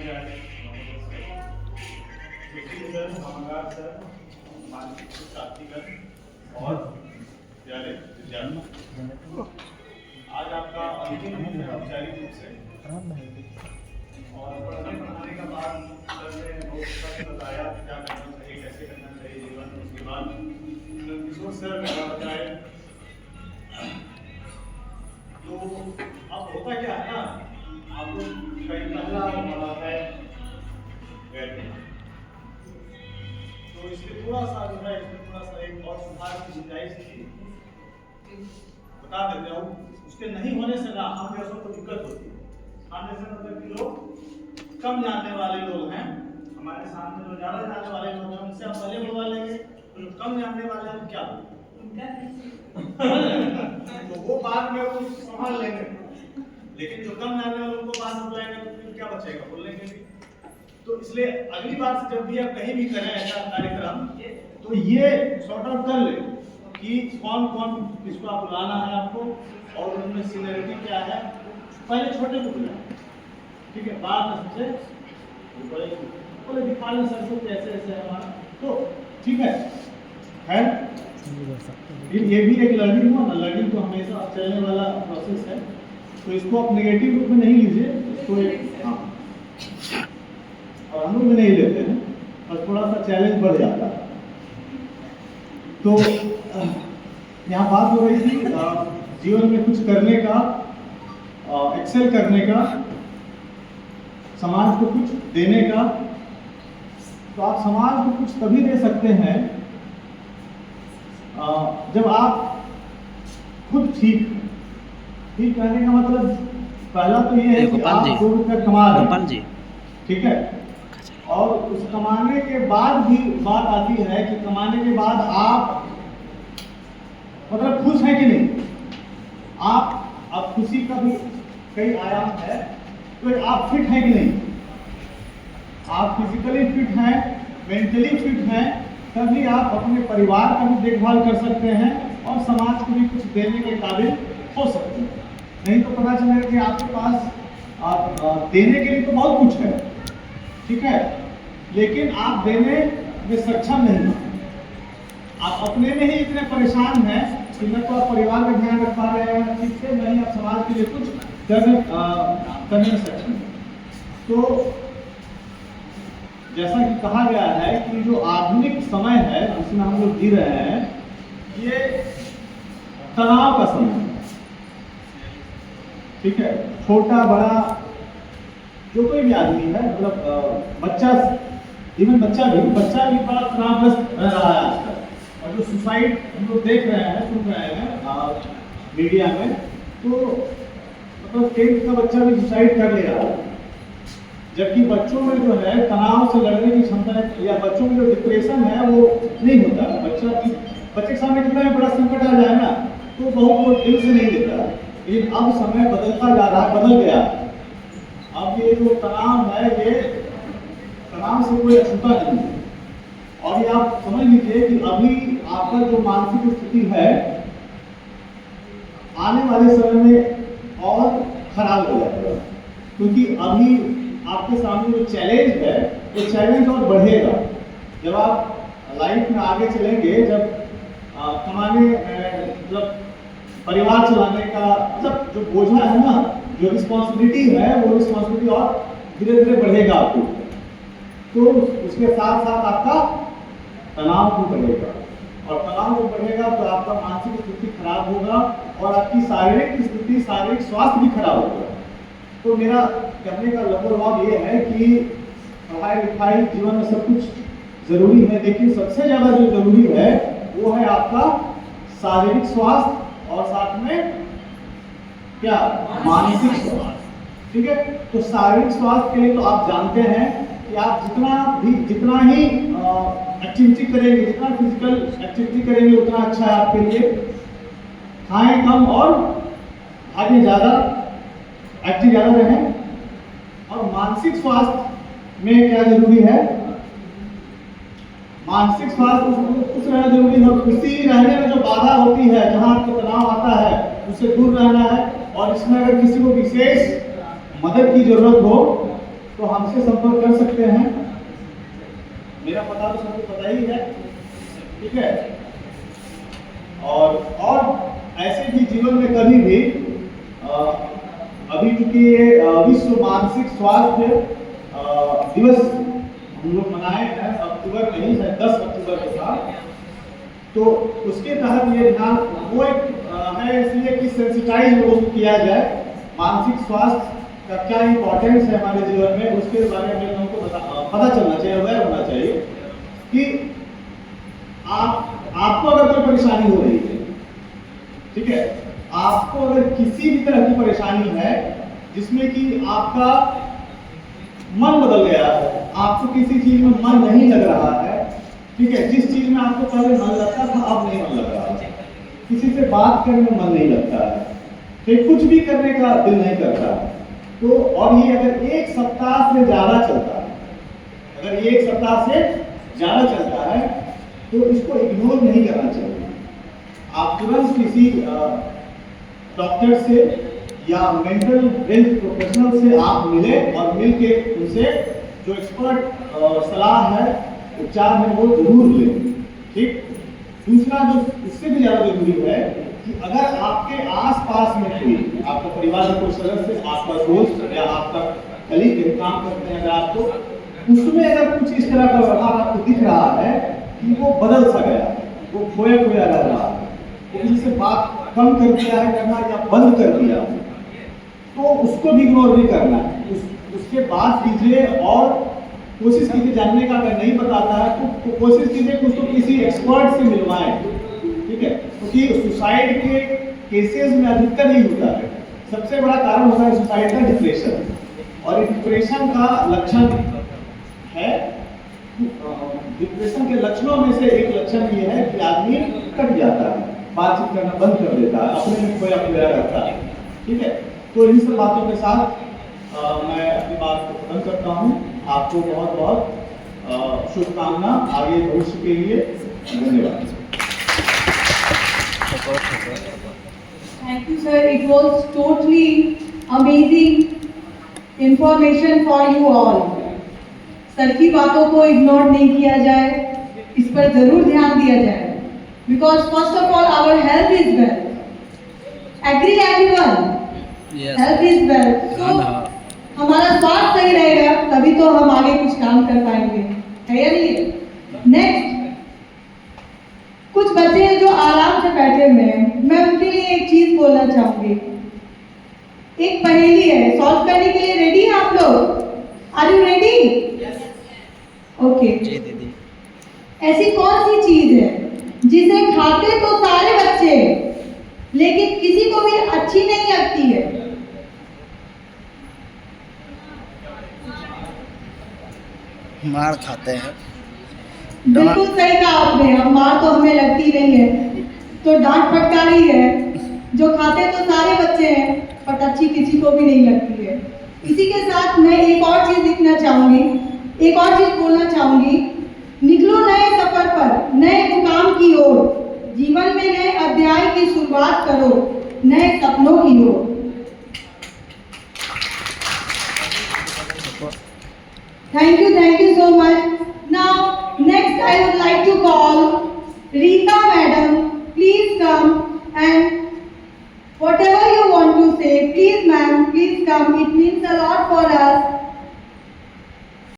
Sir, नमस्कार sir, मानसिक साथीगण और प्यारे विद्यार्थी, आज आपका अंतिम दिन है औपचारिक रूप से और पढ़ाने का बाद सर ने बहुत कुछ बताया क्या करना चाहिए, कैसे करना चाहिए जीवन। उसके बाद किशोर सर ने बताया। तो अब होता क्या है ना, आप लोग कई पहला वाला है तो इसमें थोड़ा सा जो है, इसमें थोड़ा सा एक और सुधार की गुंजाइश थी, बता देते हैं। उसके नहीं होने से ना हम जैसों को दिक्कत होती है। हम जैसे मतलब कि लोग कम जानने वाले लोग हैं, हमारे सामने जो ज्यादा जानने वाले लोग हैं उनसे हम पहले बुलवा लेंगे, तो जो कम जानने वाले हैं क्या तो वो बाद में वो संभाल लेंगे, लेकिन जो कम जानने वाले उनको बाद में बुलाएंगे तो फिर क्या बचेगा बोलने के लिए। तो इसलिए अगली बार से जब भी आप कहीं भी करें ऐसा कार्यक्रम, तो ये सॉर्ट आउट कर ले कि कौन कौन किसको आप बुलाना है आपको और उनमें सीनियरिटी क्या है। पहले छोटे को बुलाएं, ठीक है, बाद में सबसे बोले दिखाने सर से कैसे ऐसे है हमारा, तो ठीक है। ये भी एक लर्निंग हुआ ना, लर्निंग तो हमेशा चलने वाला प्रोसेस है, तो इसको आप नेगेटिव रूप में नहीं लीजिए, इसको एक हाँ और हम लोग भी नहीं लेते हैं और थोड़ा सा चैलेंज बढ़ जाता है। तो यहाँ बात हो रही थी जीवन में कुछ करने का, एक्सेल करने का, समाज को कुछ देने का। तो आप समाज को कुछ तभी दे सकते हैं जब आप खुद ठीक कहने का मतलब पहला तो ये है कि आप 2 रुपये कमा रहे हैं, ठीक है, और उस कमाने के बाद भी बात आती है कि कमाने के बाद आप मतलब खुश हैं कि नहीं। आप खुशी का भी कई आयाम है, तो आप फिट हैं कि नहीं। आप फिजिकली फिट हैं, मेंटली फिट हैं, तभी आप अपने परिवार का भी देखभाल कर सकते हैं और समाज को भी कुछ देने के काबिल हो सकते हैं। नहीं तो पता चलेगा कि आपके पास देने के लिए तो बहुत कुछ है, ठीक है, लेकिन आप देने में सक्षम नहीं हैं। आप अपने में ही इतने परेशान हैं कि न तो आप परिवार का ध्यान रख पा रहे हैं ठीक से, नहीं आप समाज के लिए कुछ करने में सक्षम हैं। तो जैसा कि कहा गया है कि जो आधुनिक समय है जिसमें हम लोग जी रहे हैं, ये तनाव का समय है, ठीक है। छोटा बड़ा जो कोई भी आदमी है, मतलब बच्चा, इवन बच्चा भी बड़ा तनावग्रस्त रह रहा है आजकल। और जो सुसाइड हम लोग देख रहे हैं, सुन रहे हैं मीडिया में, तो मतलब 10th का बच्चा भी सुसाइड कर ले रहा है, जबकि बच्चों में जो है तनाव से लड़ने की क्षमता या बच्चों में जो डिप्रेशन है वो नहीं होता। बच्चे के सामने कितना भी बड़ा संकट आ जाए ना, तो बहुत वो दिल से नहीं लेता। लेकिन अब समय बदलता जा रहा है, बदल गया। अब ये जो तनाव है, ये तनाव से कोई अछूता नहीं है। और ये आप समझ लीजिए कि अभी आपका जो मानसिक स्थिति है आने वाले समय में और खराब हो जाएगा, क्योंकि अभी आपके सामने जो चैलेंज है वो चैलेंज और बढ़ेगा। जब आप लाइफ में आगे चलेंगे, जब कमाने मतलब परिवार चलाने का मतलब जो बोझा है ना, जो रिस्पॉन्सिबिलिटी है, वो रिस्पॉन्सिबिलिटी और धीरे धीरे बढ़ेगा आपको। तो उसके साथ साथ आपका तनाव भी बढ़ेगा, और तनाव भी बढ़ेगा तो आपका मानसिक स्थिति खराब होगा और आपकी शारीरिक स्थिति, शारीरिक स्वास्थ्य भी खराब होगा। तो मेरा कहने का लगभग ये है कि पढ़ाई लिखाई जीवन में सब कुछ जरूरी है, लेकिन सबसे ज्यादा जो जरूरी है वो है आपका शारीरिक स्वास्थ्य और साथ में क्या, मानसिक स्वास्थ्य, ठीक है। तो शारीरिक स्वास्थ्य के लिए तो आप जानते हैं कि आप जितना ही एक्टिविटी करेंगे, जितना फिजिकल एक्टिविटी करेंगे उतना अच्छा है आपके लिए। खाएं कम और भागें ज़्यादा, एक्टिव ज़्यादा रहें। और मानसिक स्वास्थ्य में क्या जरूरी है, मानसिक स्वास्थ्य खुश रहना जरूरी है। खुशी रहने में जो बाधा होती है, जहाँ आपको तनाव आता है, उससे दूर रहना है। और इसमें अगर किसी को विशेष मदद की जरूरत हो तो हमसे संपर्क कर सकते हैं। मेरा पता तो सबको पता ही है, ठीक है। और ऐसे भी जीवन में कभी भी अभी चूंकि ये विश्व मानसिक स्वास्थ्य दिवस हम लोग मनाए हैं अक्टूबर में ही, 10 अक्टूबर के साथ, तो उसके तहत ये ध्यान वो एक है इसलिए कि सेंसिटाइज लोगों को किया जाए मानसिक स्वास्थ्य का क्या इंपॉर्टेंस है हमारे जीवन में, उसके बारे में लोगों को पता चलना चाहिए, अवेयर होना चाहिए कि आपको अगर कोई परेशानी हो रही है, ठीक है, आपको अगर किसी भी तरह की परेशानी है जिसमें कि आपका मन बदल गया है, आपको किसी चीज में मन नहीं लग रहा है, ठीक है, जिस चीज में आपको पहले मन लगता था अब नहीं मन लग रहा है, किसी से बात करने में मन नहीं लगता है, फिर कुछ भी करने का दिल नहीं करता, तो और ये अगर एक सप्ताह से ज्यादा चलता है, अगर ये एक सप्ताह से ज्यादा चलता है तो इसको इग्नोर नहीं करना चाहिए। आप तुरंत किसी डॉक्टर से या मेंटल हेल्थ प्रोफेशनल से आप मिले और मिलके उनसे जो एक्सपर्ट सलाह है, उपचार है, वो जरूर लें, ठीक। दूसरा जो इससे भी ज्यादा जरूरी है कि अगर आपके आसपास में कोई आपका परिवार का कोई सदस्य, आपका दोस्त या आपका कलीग काम करते हैं, अगर आपको उसमें अगर कुछ इस तरह का व्यवहार आपको दिख रहा है कि वो बदल सा गया, वो खोया खोया रह रहा है, किसी से बात कम कर दिया है करना या बंद कर दिया, तो उसको भी इग्नोर नहीं करना है। उसके बाद कीजिए और कोशिश कीजिए जानने का, अगर नहीं बताता है तो कोशिश कीजिए कि उसको किसी एक्सपर्ट से मिलवाएं, ठीक है, क्योंकि सुसाइड के केसेस में अधिकतर ही होता है, सबसे बड़ा कारण होता है सुसाइड का डिप्रेशन, और डिप्रेशन का लक्षण है, डिप्रेशन के लक्षणों में से एक लक्षण ये है कि आदमी कट जाता है, बातचीत करना बंद कर देता है, अपने में खोया खोया रहता है, ठीक है। तो इन सब बातों के साथ मैं अपनी बात को खत्म करता हूँ। आपको बहुत बहुत शुभकामना आगे भविष्य के लिए। धन्यवाद। Thank you, sir. It was totally amazing information for you all. Sir की बातों को इग्नोर नहीं किया जाए, इस पर जरूर ध्यान दिया जाए, because first of all our health is wealth. Agree everyone? Yes. Health is wealth. So हमारा स्वास्थ्य सही रहेगा तभी तो हम आगे कुछ काम कर पाएंगे, है या नहीं? नेक्स्ट, कुछ बच्चे हैं जो आराम से बैठे हुए हैं, मैं उनके लिए एक चीज बोलना चाहूंगी। एक पहेली है, सॉल्व करने के लिए रेडी हैं आप लोग? Are you ready? ओके। ऐसी कौन सी चीज है जिसे खाते तो सारे बच्चे लेकिन किसी को भी अच्छी नहीं लगती है? मार खाते हैं। बिल्कुल सही कहा आपने, अब मार तो हमें लगती नहीं है तो डांट फटकारी है, जो खाते तो सारे बच्चे हैं पर अच्छी किसी को भी नहीं लगती है। इसी के साथ मैं एक और चीज लिखना चाहूंगी, एक और चीज बोलना चाहूंगी। निकलो नए सफर पर, नए मुकाम की ओर, जीवन में नए अध्याय की शुरुआत करो, नए सपनों की ओर। Thank you so much. Now, next I would like to call Rita madam. Please come and whatever you want to say, please ma'am, please come. It means a lot for us.